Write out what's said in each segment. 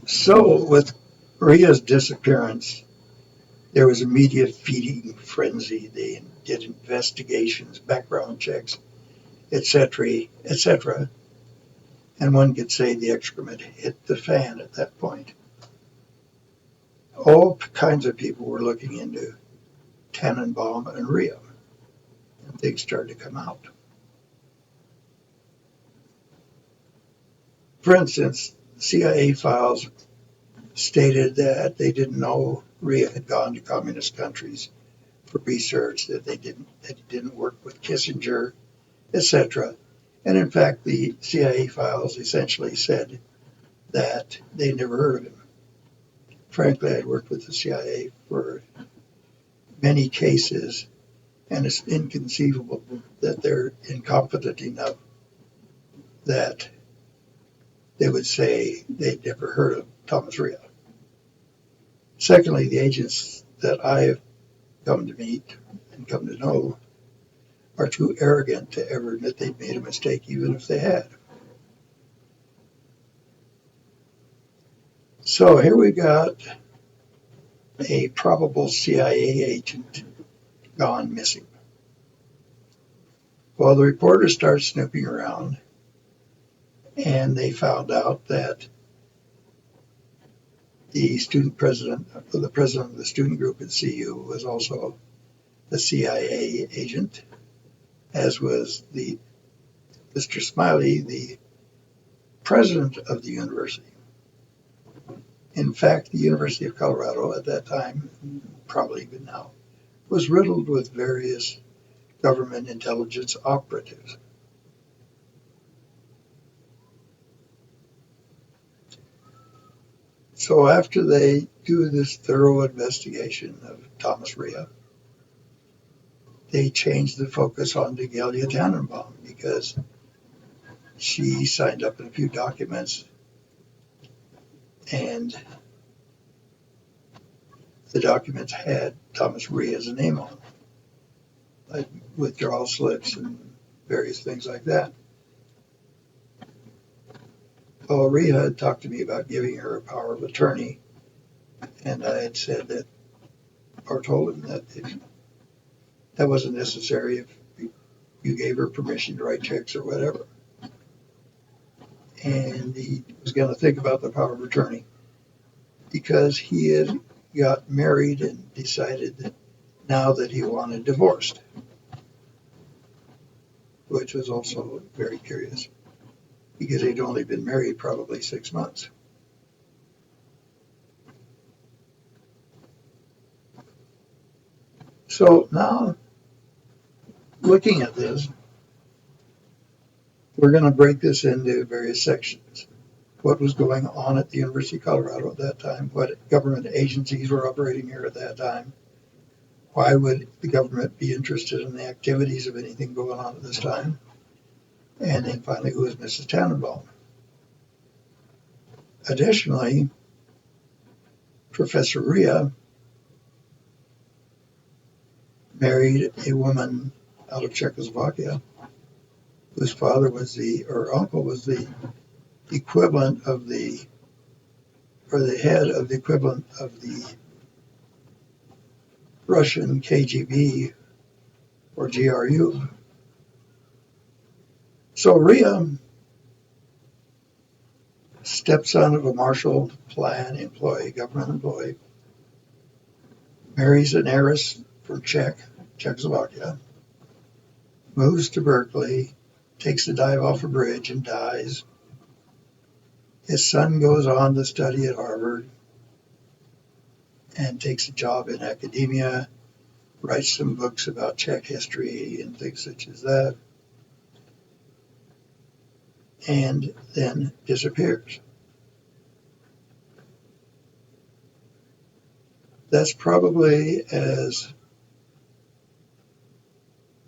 So, with Maria's disappearance, there was a media feeding frenzy. They did investigations, background checks, etc., etc. And one could say the excrement hit the fan at that point. All kinds of people were looking into Tannenbaum and Ria, and things started to come out. For instance, CIA files stated that they didn't know Ria had gone to communist countries for research, that he didn't work with Kissinger, etc. And in fact, the CIA files essentially said that they never heard of him. Frankly, I'd worked with the CIA for many cases, and it's inconceivable that they're incompetent enough that they would say they'd never heard of Thomas Ria. Secondly, the agents that I have come to meet and come to know are too arrogant to ever admit they'd made a mistake, even if they had. So here we got a probable CIA agent gone missing. Well, the reporters started snooping around, and they found out that the president of the student group at CU was also a CIA agent, as was the Mr. Smiley, the president of the university. In fact, the University of Colorado at that time, probably even now, was riddled with various government intelligence operatives. So after they do this thorough investigation of Thomas Ria, they changed the focus on Degelia Tannenbaum because she signed up in a few documents, and the documents had Thomas Ria's name on them, like withdrawal slips and various things like that. Well, Ria had talked to me about giving her a power of attorney, and I had said that, or told him that if that wasn't necessary, if you gave her permission to write checks or whatever. And he was going to think about the power of attorney because he had got married and decided that now that he wanted divorced, which was also very curious because he'd only been married probably 6 months. So now, looking at this, we're going to break this into various sections. What was going on at the University of Colorado at that time? What government agencies were operating here at that time? Why would the government be interested in the activities of anything going on at this time? And then finally, who is Mrs. Tannenbaum? Additionally, Professor Ria married a woman out of Czechoslovakia whose father was or uncle was the equivalent of or the head of the equivalent of the Russian KGB or GRU. So Ria, stepson of a Marshall Plan employee, government employee, marries an heiress from Czechoslovakia, moves to Berkeley, takes a dive off a bridge and dies. His son goes on to study at Harvard and takes a job in academia, writes some books about Czech history and things such as that, and then disappears. That's probably as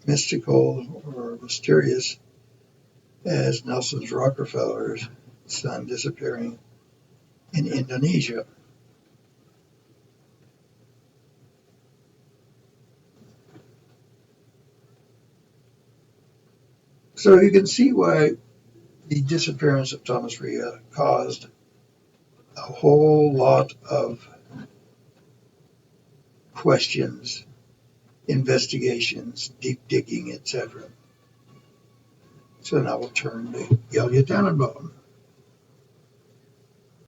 mystical or mysterious as Nelson Rockefeller's son disappearing in Indonesia. So you can see why the disappearance of Thomas Rea caused a whole lot of questions, investigations, deep digging, etc. So now we'll turn to Ilya Tannenbaum.